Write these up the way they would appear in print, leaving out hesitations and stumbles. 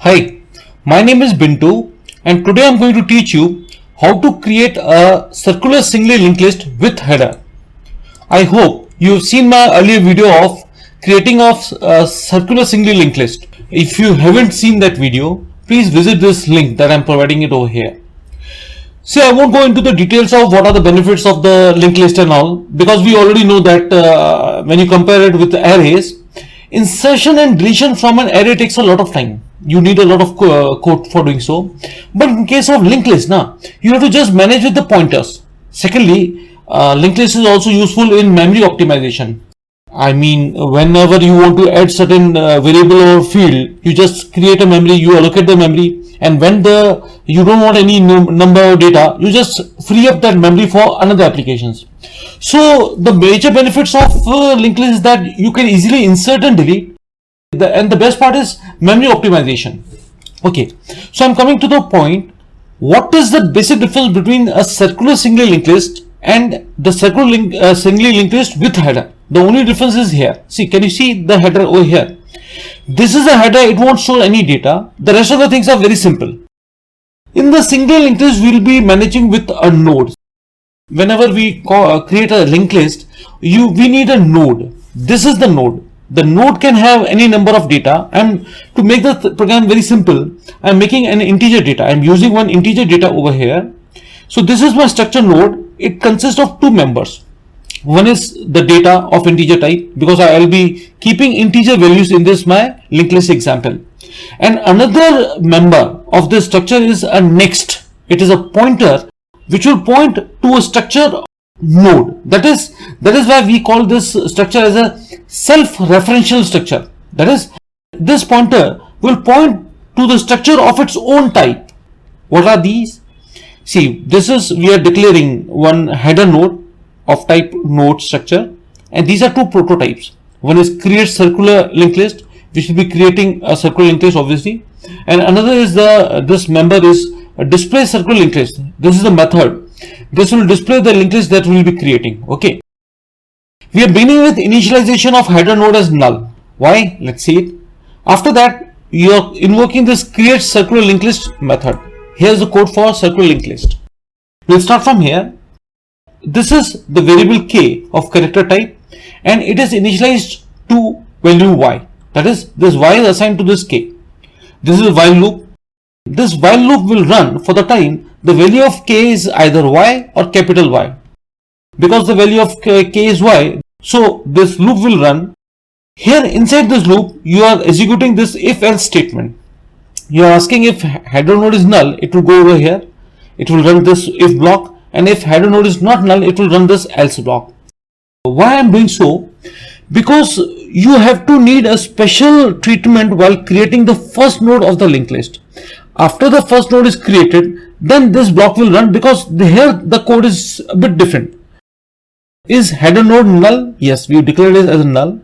Hi, my name is Bintu and today I'm going to teach you how to create a circular singly linked list with header. I hope you've seen my earlier video of creating a circular singly linked list. If you haven't seen that video, please visit this link that I'm providing it over here. See, I won't go into the details of what are the benefits of the linked list and all, because we already know that when you compare it with arrays, insertion and deletion from an array takes a lot of time. You need a lot of code for doing so. But in case of linked list, you have to just manage with the pointers. Secondly, linked list is also useful in memory optimization. I mean, whenever you want to add certain variable or field, you just create a memory, you allocate the memory, and when you don't want any number or data, you just free up that memory for another applications. So the major benefits of linked list is that you can easily insert and delete, and the best part is memory optimization. Okay, so I'm coming to the point. What is the basic difference between a circular singly linked list and the circular singly linked list with header? The only difference is here. See, can you see the header over here? This is a header, it won't show any data. The rest of the things are very simple. In the single linked list, we'll be managing with a node. Whenever we create a linked list, we need a node. This is the node. The node can have any number of data, and to make the program very simple, I'm making an integer data. I'm using one integer data over here. So this is my structure node. It consists of two members. One is the data of integer type, because I will be keeping integer values in this my linked list example. And another member of this structure is a next. It is a pointer which will point to a structure node. That is why we call this structure as a self-referential structure. That is, this pointer will point to the structure of its own type. What are these? See, we are declaring one header node of type node structure, and these are two prototypes. One is create circular linked list, which will be creating a circular linked list obviously, and another is this member is a display circular linked list. This is the method. This will display the linked list that we will be creating. Okay, we are beginning with initialization of header node as null. Why? Let's see it. After that, you are invoking this create circular linked list method. Here's the code for circular linked list. We'll start from here. This is the variable k of character type, and it is initialized to value y. That is, this y is assigned to this k. This is a while loop. This while loop will run for the time the value of k is either y or capital Y. Because the value of k is y, so this loop will run. Here inside this loop, you are executing this if-else statement. You are asking if header node is null, it will go over here. It will run this if block. And if header node is not null, it will run this else block. Why I am doing so? Because you have to need a special treatment while creating the first node of the linked list. After the first node is created, then this block will run, because here the code is a bit different. Is header node null? Yes, we declared it as a null.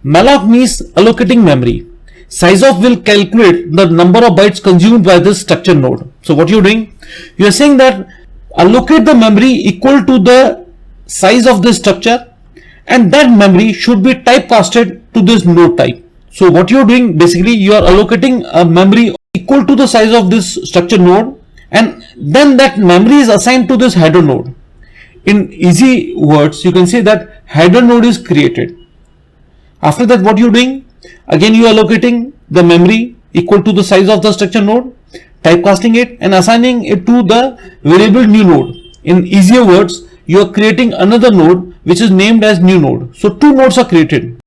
Malloc means allocating memory. Size of will calculate the number of bytes consumed by this structure node. So what you're doing? You're saying that allocate the memory equal to the size of this structure, and that memory should be typecasted to this node type. So what you're doing, basically you are allocating a memory equal to the size of this structure node, and then that memory is assigned to this header node. In easy words, you can say that header node is created. After that, what you're doing, again you are allocating the memory equal to the size of the structure node, typecasting it and assigning it to the variable new node. In easier words, you are creating another node which is named as new node. So two nodes are created.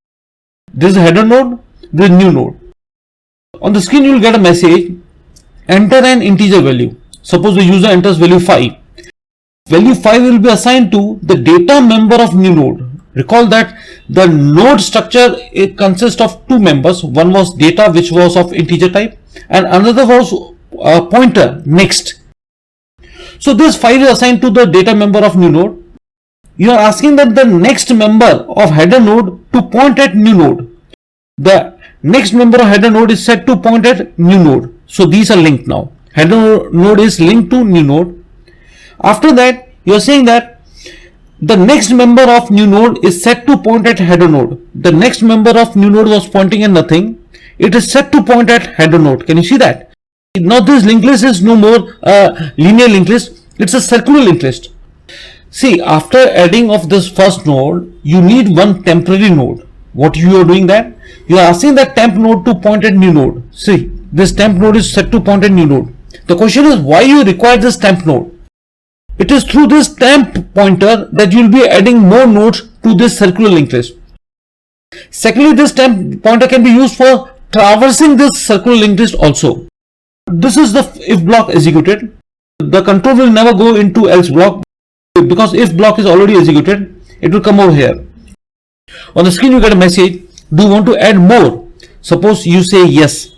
This is header node, this is new node. On the screen you will get a message, enter an integer value. Suppose the user enters value 5. Value 5 will be assigned to the data member of new node. Recall that the node structure, it consists of two members. One was data, which was of integer type, and another was a pointer next. So this 5 is assigned to the data member of new node. You are asking that the next member of header node to point at new node. The next member of header node is set to point at new node. So these are linked now. Header node is linked to new node. After that, you are saying that the next member of new node is set to point at header node. The next member of new node was pointing at nothing. it is set to point at header node. Can you see that? Now this linked list is no more a linear linked list, it's a circular linked list. See, after adding of this first node, you need one temporary node. What you are doing that? You are asking that temp node to point at new node. See, this temp node is set to point at new node. The question is why you require this temp node. It is through this temp pointer that you will be adding more nodes to this circular linked list. Secondly, this temp pointer can be used for traversing this circular linked list also. This is the if block executed. The control will never go into else block because if block is already executed, it will come over here. On the screen you get a message, do you want to add more? Suppose you say yes.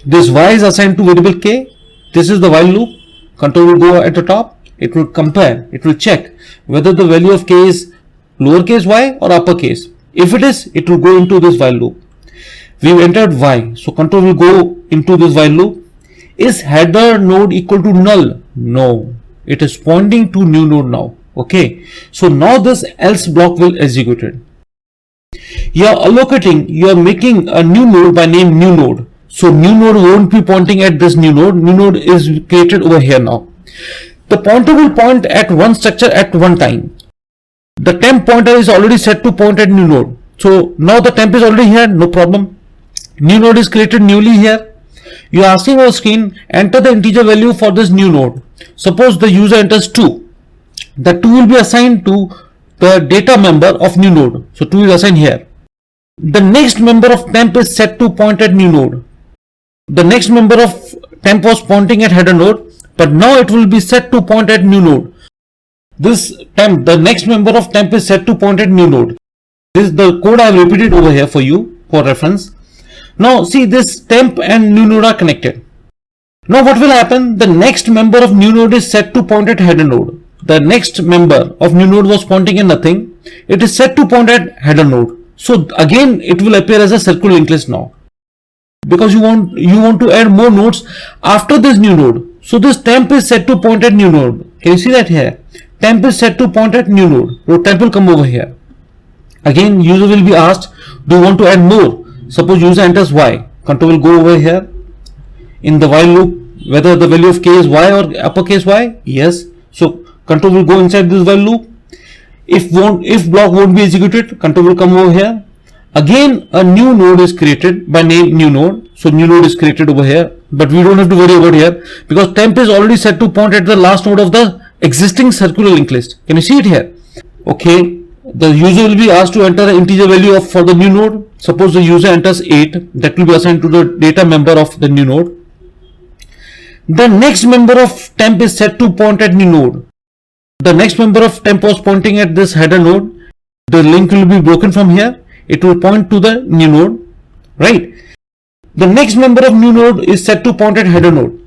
This y is assigned to variable k. This is the while loop. Control will go at the top. It will compare, it will check whether the value of k is lowercase y or uppercase. If it is, it will go into this while loop. We've entered y, so control will go into this while loop. Is header node equal to null? No, it is pointing to new node now. Okay, so now this else block will execute it. You are allocating, you are making a new node by name new node. So new node won't be pointing at this new node. New node is created over here now. The pointer will point at one structure at one time. The temp pointer is already set to point at new node. So now the temp is already here, no problem. New node is created newly here. You are asking on screen, enter the integer value for this new node. Suppose the user enters 2. The 2 will be assigned to the data member of new node. So 2 is assigned here. The next member of temp is set to point at new node. The next member of temp was pointing at header node, but now it will be set to point at new node. This temp, the next member of temp is set to point at new node. This is the code I have repeated over here for you for reference. Now see, this temp and new node are connected. Now what will happen? The next member of new node is set to point at header node. The next member of new node was pointing at nothing. It is set to point at header node. So again it will appear as a circular linked list now, because you want to add more nodes after this new node. So this temp is set to point at new node. Can you see that here? Temp is set to point at new node. So temp will come over here. Again user will be asked, do you want to add more? Suppose user enters y. Control will go over here in the while loop, whether the value of k is y or uppercase y. Yes. So control will go inside this while loop. If block won't be executed, control will come over here. Again a new node is created by name new node. So new node is created over here, but we don't have to worry about here because temp is already set to point at the last node of the existing circular linked list. Can you see it here? Okay, the user will be asked to enter the integer value for the new node. Suppose the user enters 8, that will be assigned to the data member of the new node. The next member of temp is set to point at new node. The next member of temp was pointing at this header node. The link will be broken from here. It will point to the new node, right? The next member of new node is set to point at header node.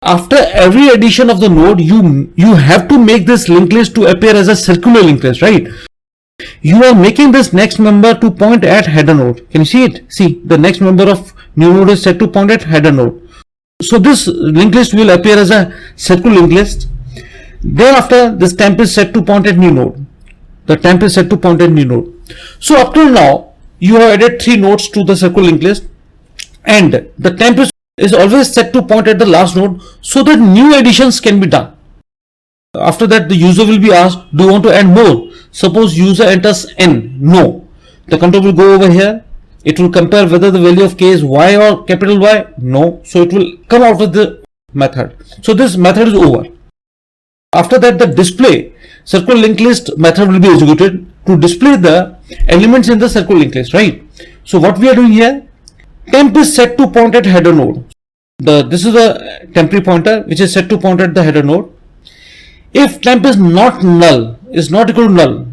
After every addition of the node, you have to make this linked list to appear as a circular linked list, right? You are making this next member to point at header node. Can you see it? See, the next member of new node is set to point at header node. So this linked list will appear as a circular linked list. Thereafter, this temp is set to point at new node. The temp is set to point at new node. So up till now, you have added 3 nodes to the circular linked list, and the temp is always set to point at the last node so that new additions can be done. After that, the user will be asked, do you want to add more? Suppose user enters n. No. The control will go over here. It will compare whether the value of k is y or capital Y. No. So it will come out with the method. So this method is over. After that, the display circular linked list method will be executed to display the elements in the circular linked list, right? So what we are doing here, temp is set to point at header node. This is a temporary pointer which is set to point at the header node. If temp is not null, is not equal to null,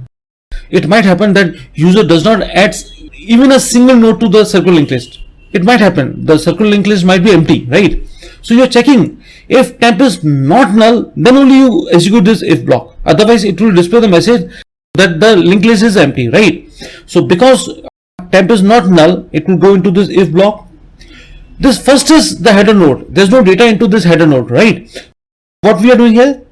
it might happen that user does not add even a single node to the circular linked list. It might happen the circular linked list might be empty, right? So you are checking if temp is not null, then only you execute this if block. Otherwise, it will display the message that the linked list is empty, right? So because temp is not null, it will go into this if block. This first is the header node. There's no data into this header node, right? What we are doing here,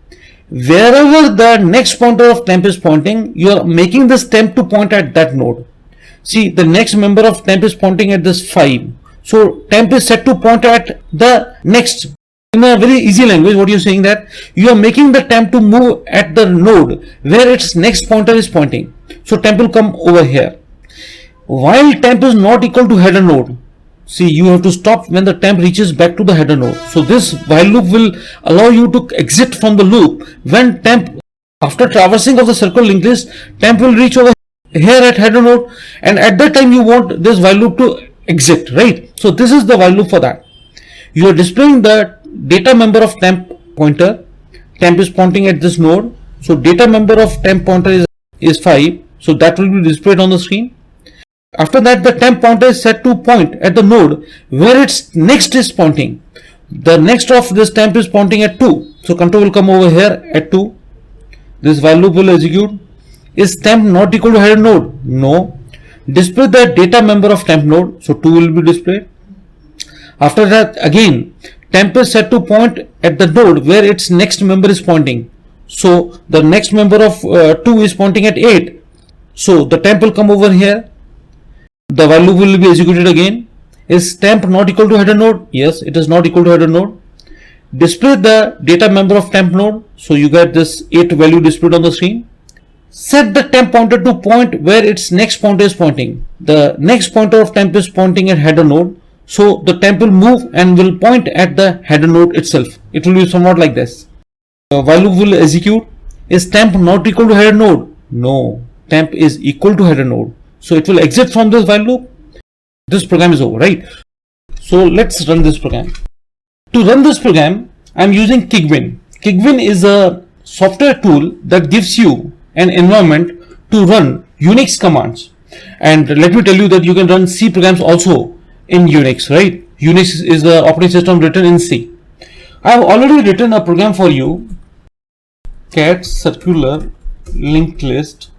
wherever the next pointer of temp is pointing, you are making this temp to point at that node. See, the next member of temp is pointing at this 5. So temp is set to point at the next. In a very easy language, what you're saying that you are making the temp to move at the node where its next pointer is pointing. So temp will come over here. While temp is not equal to header node, see, you have to stop when the temp reaches back to the header node. So this while loop will allow you to exit from the loop when temp, after traversing of the circle linked list, temp will reach over here at header node, and at that time you want this while loop to exit, right? So this is the while loop for that. You are displaying the data member of temp pointer. Temp is pointing at this node, so data member of temp pointer is 5, so that will be displayed on the screen. After that, the temp pointer is set to point at the node where its next is pointing. The next of this temp is pointing at 2, so control will come over here at 2. This while loop will execute. Is temp not equal to header node? No. Display the data member of temp node, so 2 will be displayed. After that, again, temp is set to point at the node where its next member is pointing. So the next member of 2 is pointing at 8. So the temp will come over here. The while loop will be executed again. Is temp not equal to header node? Yes, it is not equal to header node. Display the data member of temp node. So you get this 8 value displayed on the screen. Set the temp pointer to point where its next pointer is pointing. The next pointer of temp is pointing at header node. So the temp will move and will point at the header node itself. It will be somewhat like this. While loop will execute. Is temp not equal to header node? No. Temp is equal to header node. So it will exit from this while loop. This program is over, right? So let's run this program. To run this program, I am using Kigwin. Kigwin is a software tool that gives you an environment to run Unix commands. And let me tell you that you can run C programs also in Unix, right? Unix is the operating system written in C. I have already written a program for you. Cat circular linked list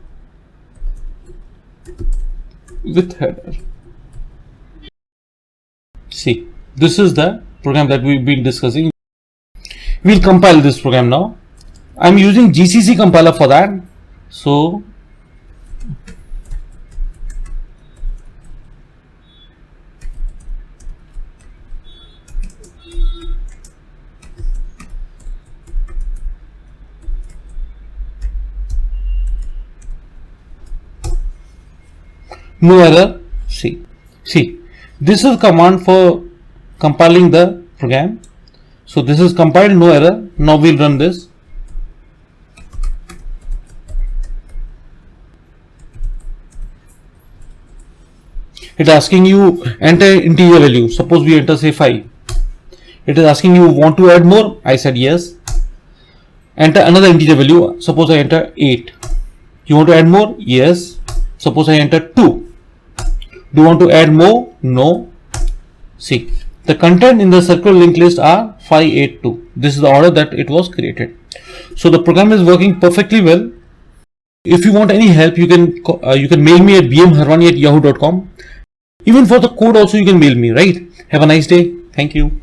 with header. See, this is the program that we've been discussing. We'll compile this program now. I'm using GCC compiler for that. So no error. See, this is command for compiling the program. So this is compiled, no error. Now we'll run this. It's asking you enter integer value. Suppose we enter say 5. It is asking you want to add more. I said yes. Enter another integer value. Suppose I enter 8. You want to add more? Yes. Suppose I enter 2. Do you want to add more? No. See, the content in the circle linked list are 5, 8, 2. This is the order that it was created. So the program is working perfectly well. If you want any help, you can mail me at bmharwani@yahoo.com. Even for the code also you can mail me, right? Have a nice day. Thank you.